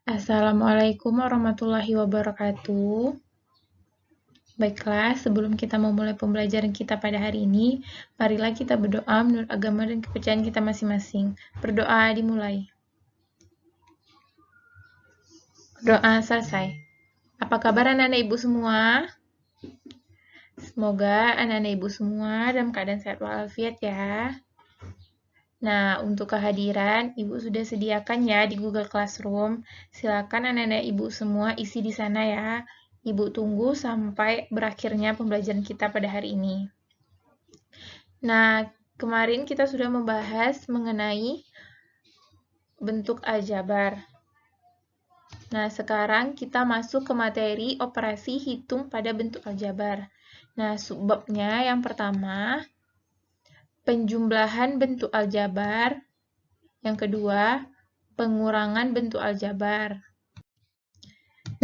Assalamualaikum warahmatullahi wabarakatuh. Baiklah, sebelum kita memulai pembelajaran kita pada hari ini, marilah kita berdoa menurut agama dan kepercayaan kita masing-masing. Berdoa dimulai. Doa selesai. Apa kabar anak-anak ibu semua? Semoga anak-anak ibu semua dalam keadaan sehat walafiat ya. Nah, untuk kehadiran, Ibu sudah sediakan ya di Google Classroom. Silakan anak-anak Ibu semua isi di sana ya. Ibu tunggu sampai berakhirnya pembelajaran kita pada hari ini. Nah, kemarin kita sudah membahas mengenai bentuk aljabar. Nah, sekarang kita masuk ke materi operasi hitung pada bentuk aljabar. Nah, subbabnya yang pertama, penjumlahan bentuk aljabar. Yang kedua, pengurangan bentuk aljabar.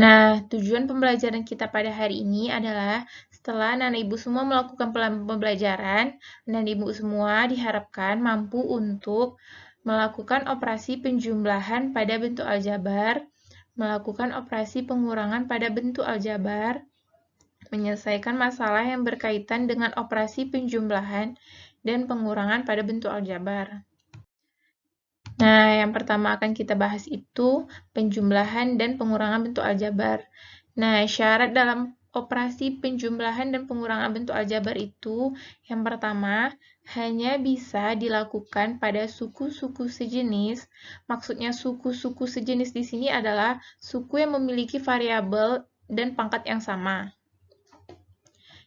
Nah, tujuan pembelajaran kita pada hari ini adalah setelah anak-anak ibu semua melakukan pembelajaran, anak-anak ibu semua diharapkan mampu untuk melakukan operasi penjumlahan pada bentuk aljabar, melakukan operasi pengurangan pada bentuk aljabar, menyelesaikan masalah yang berkaitan dengan operasi penjumlahan dan pengurangan pada bentuk aljabar. Nah, yang pertama akan kita bahas itu penjumlahan dan pengurangan bentuk aljabar. Nah, syarat dalam operasi penjumlahan dan pengurangan bentuk aljabar itu yang pertama hanya bisa dilakukan pada suku-suku sejenis. Maksudnya suku-suku sejenis di sini adalah suku yang memiliki variabel dan pangkat yang sama.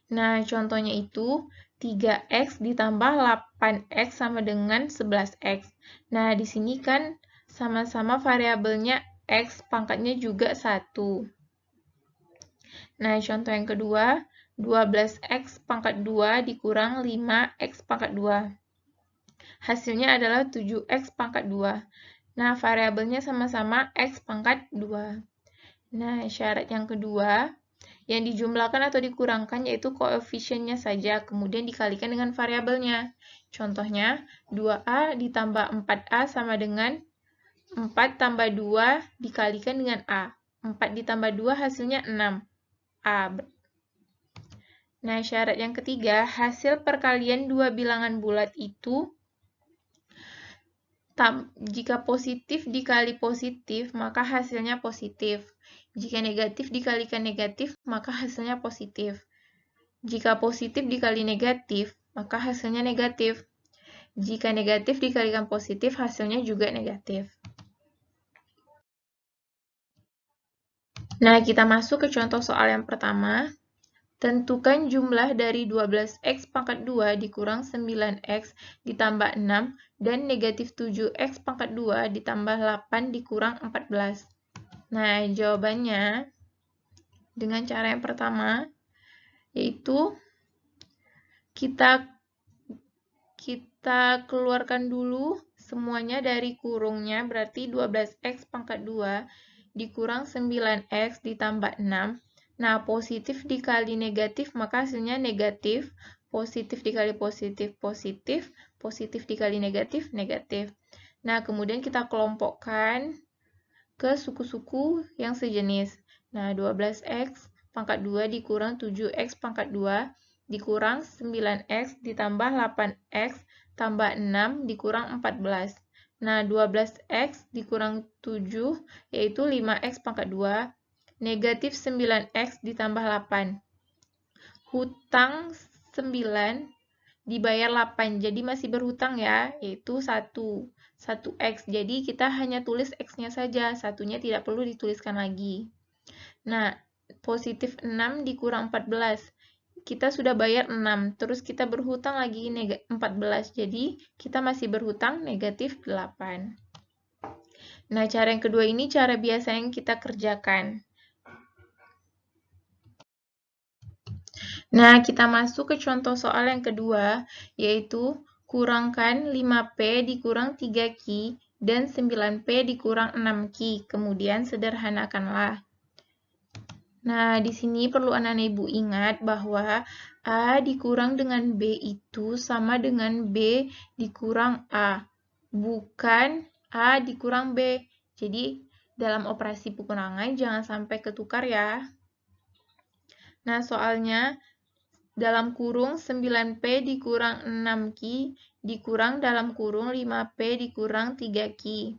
Nah, contohnya itu 3x ditambah 8x sama dengan 11x. Nah, di sini kan sama-sama variabelnya x, pangkatnya juga 1. Nah, contoh yang kedua, 12x pangkat 2 dikurang 5x pangkat 2. Hasilnya adalah 7x pangkat 2. Nah, variabelnya sama-sama x pangkat 2. Nah, syarat yang kedua, yang dijumlahkan atau dikurangkan yaitu koefisiennya saja, kemudian dikalikan dengan variabelnya. Contohnya, 2A ditambah 4A sama dengan 4 tambah 2 dikalikan dengan A. 4 ditambah 2 hasilnya 6. A. Nah, syarat yang ketiga, hasil perkalian dua bilangan bulat itu jika positif dikali positif, maka hasilnya positif. Jika negatif dikalikan negatif, maka hasilnya positif. Jika positif dikali negatif, maka hasilnya negatif. Jika negatif dikalikan positif, hasilnya juga negatif. Nah, kita masuk ke contoh soal yang pertama. Tentukan jumlah dari 12x pangkat 2 dikurang 9x ditambah 6 dan negatif 7x pangkat 2 ditambah 8 dikurang 14. Nah, jawabannya dengan cara yang pertama, yaitu kita keluarkan dulu semuanya dari kurungnya, berarti 12x pangkat 2 dikurang 9x ditambah 6. Nah, positif dikali negatif, maka hasilnya negatif. Positif dikali positif, positif. Positif dikali negatif, negatif. Nah, kemudian kita kelompokkan ke suku-suku yang sejenis. Nah, 12x pangkat 2 dikurang 7x pangkat 2 dikurang 9x ditambah 8x tambah 6 dikurang 14. Nah, 12x dikurang 7 yaitu 5x pangkat 2 negatif 9x ditambah 8. Hutang 9 dibayar 8, jadi masih berhutang ya, yaitu 1x. Jadi kita hanya tulis x-nya saja, satunya tidak perlu dituliskan lagi. Nah, positif 6 dikurang 14. Kita sudah bayar 6, terus kita berhutang lagi 14, jadi kita masih berhutang negatif 8. Nah, cara yang kedua ini cara biasa yang kita kerjakan. Nah, kita masuk ke contoh soal yang kedua, yaitu kurangkan 5P dikurang 3Q dan 9P dikurang 6Q. Kemudian sederhanakanlah. Nah, di sini perlu anak-anak ibu ingat bahwa A dikurang dengan B itu sama dengan B dikurang A, bukan A dikurang B. Jadi, dalam operasi pengurangan jangan sampai ketukar ya. Nah, soalnya dalam kurung 9P dikurang 6Q dikurang dalam kurung 5P dikurang 3Q.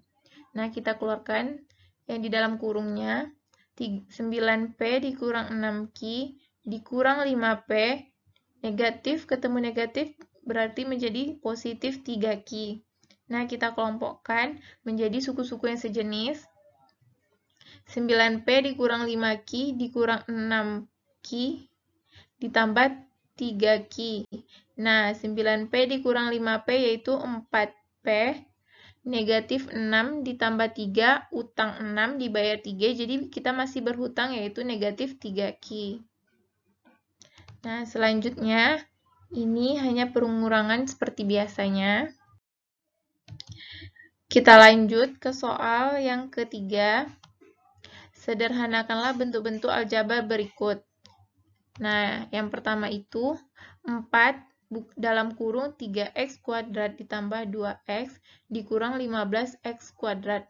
Nah, kita keluarkan yang di dalam kurungnya. 9P dikurang 6Q dikurang 5P. Negatif ketemu negatif berarti menjadi positif 3Q. Nah, kita kelompokkan menjadi suku-suku yang sejenis. 9P dikurang 5Q dikurang 6Q ditambah 3Q. Nah, 9P dikurang 5P yaitu 4P. Negatif 6 ditambah 3, utang 6 dibayar 3, jadi kita masih berhutang yaitu negatif 3Q. Nah, selanjutnya ini hanya pengurangan seperti biasanya. Kita lanjut ke soal yang ketiga. Sederhanakanlah bentuk-bentuk aljabar berikut. Nah, yang pertama itu 4 dalam kurung 3x kuadrat ditambah 2x dikurang 15x kuadrat.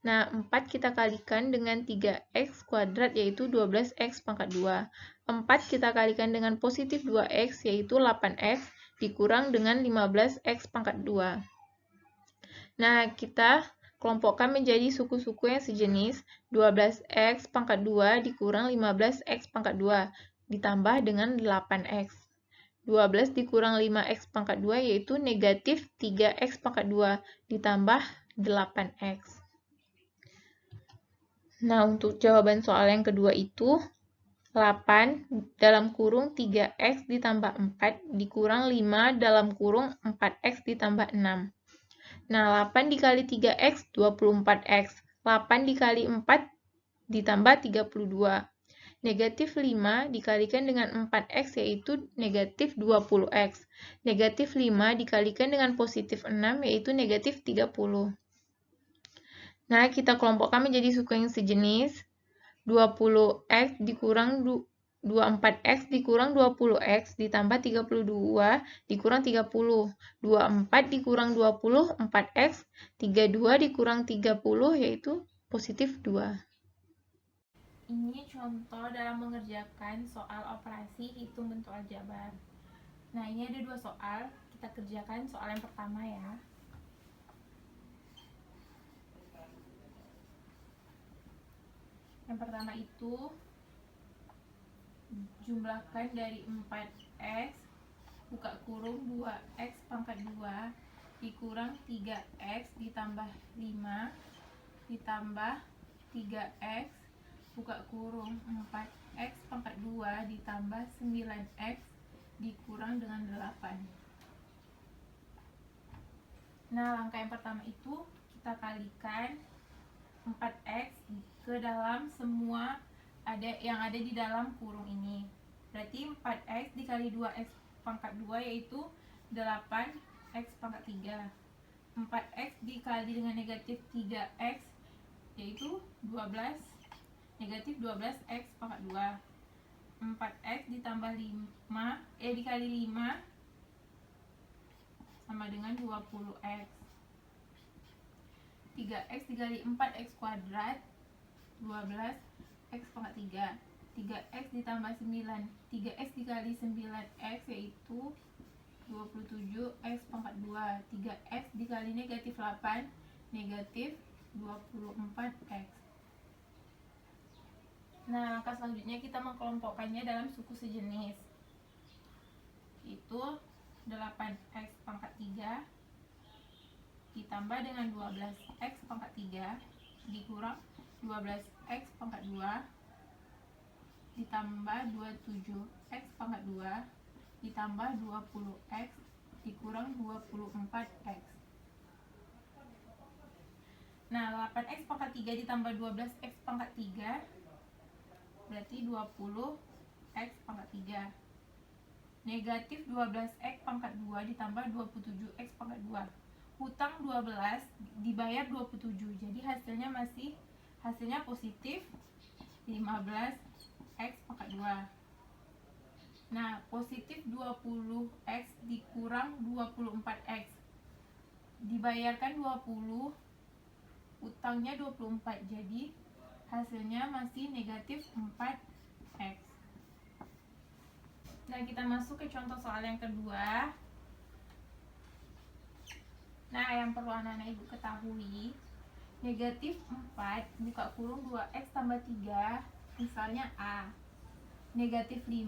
Nah, 4 kita kalikan dengan 3x kuadrat yaitu 12x pangkat 2. 4 kita kalikan dengan positif 2x yaitu 8x dikurang dengan 15x pangkat 2. Nah, kita kelompokkan menjadi suku-suku yang sejenis. 12x pangkat 2 dikurang 15x pangkat 2 ditambah dengan 8x. 12 dikurang 5x pangkat 2 yaitu negatif 3x pangkat 2 ditambah 8x. Nah, untuk jawaban soal yang kedua itu 8 dalam kurung 3x ditambah 4 dikurang 5 dalam kurung 4x ditambah 6. Nah, 8 dikali 3x, 24x. 8 dikali 4 ditambah 32. Negatif 5 dikalikan dengan 4x yaitu negatif 20x. Negatif 5 dikalikan dengan positif 6 yaitu negatif 30. Nah, kita kelompokkan menjadi suku yang sejenis. 20x dikurang 24x dikurang 20x ditambah 32 dikurang 30. 24 dikurang 20, 4x. 32 dikurang 30 yaitu positif 2. Ini contoh dalam mengerjakan soal operasi hitung bentuk aljabar. Nah, ini ada 2 soal. Kita kerjakan soal yang pertama ya. Yang pertama itu jumlahkan dari 4x buka kurung 2x pangkat 2 dikurang 3x ditambah 5 ditambah 3x buka kurung 4x pangkat 2 ditambah 9x dikurang dengan 8. Nah, langkah yang pertama itu kita kalikan 4x ke dalam semua yang ada di dalam kurung ini. Berarti 4x dikali 2x pangkat 2 yaitu 8x pangkat 3. 4x dikali dengan negatif 3x yaitu 12 negatif 12x pangkat 2. 4x ditambah 5 dikali 5 sama dengan 20x. 3x dikali 4x kuadrat 12x pangkat 3. 3x ditambah 9 3x dikali 9x yaitu 27x pangkat 2. 3x dikali negatif 8 negatif 24x. Nah, langkah selanjutnya kita mengkelompokkannya dalam suku sejenis, itu 8x pangkat 3 ditambah dengan 12x pangkat 3 dikurang 12x pangkat 2 ditambah 27x pangkat 2 ditambah 20x dikurang 24x. Nah, 8x pangkat 3 ditambah 12x pangkat 3 berarti 20x pangkat 3. Negatif 12x pangkat 2 ditambah 27x pangkat 2. Hutang 12 dibayar 27, jadi hasilnya positif 15x pangkat 2. Nah, positif 20x dikurang 24x dibayarkan 20 utangnya 24, jadi hasilnya masih negatif 4x. Nah, kita masuk ke contoh soal yang kedua. Nah, yang perlu anak-anak ibu ketahui, negatif 4 buka kurung 2x tambah 3, misalnya A. Negatif 5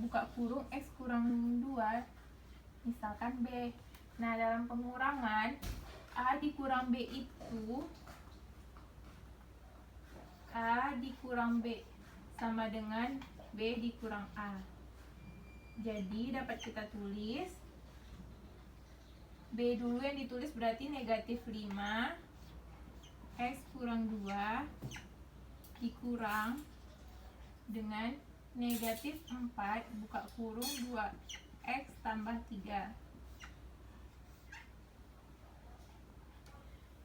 buka kurung x kurang 2, misalkan B. Nah, dalam pengurangan A dikurang B itu A dikurang B sama dengan B dikurang A. Jadi dapat kita tulis B dulu yang ditulis berarti negatif 5 x kurang 2 dikurang dengan negatif 4 buka kurung 2x tambah 3.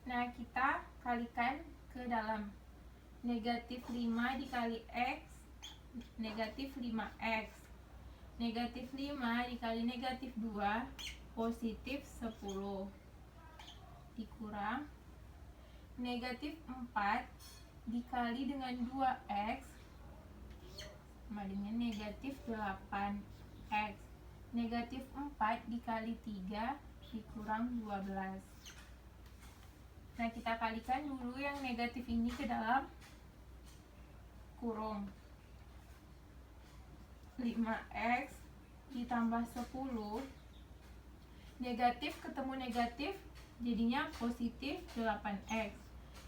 Nah, kita kalikan ke dalam. Negatif 5 dikali x, negatif 5x. Negatif 5 dikali negatif 2, positif 10. Dikurang negatif 4 dikali dengan 2x sama dengan negatif 8x. Negatif 4 dikali 3 dikurang 12. Nah, kita kalikan dulu yang negatif ini ke dalam kurung. 5x ditambah 10, negatif ketemu negatif jadinya positif 8x.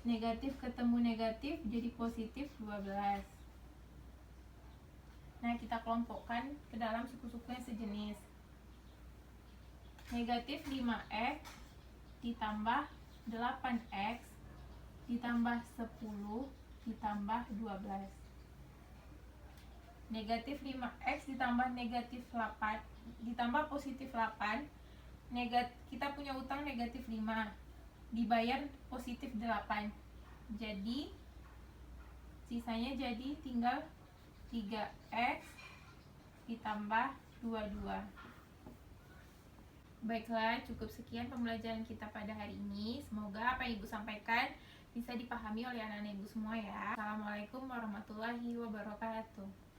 Negatif ketemu negatif jadi positif 12. Nah, kita kelompokkan ke dalam suku-suku yang sejenis. Negatif 5x ditambah 8x ditambah 10 ditambah 12. Negatif 5x ditambah negatif 8 ditambah positif 8. Kita punya utang negatif 5 dibayar positif 8. Jadi sisanya jadi tinggal 3x ditambah 22. Baiklah, cukup sekian pembelajaran kita pada hari ini. Semoga apa yang Ibu sampaikan bisa dipahami oleh anak-anak Ibu semua ya. Assalamualaikum warahmatullahi wabarakatuh.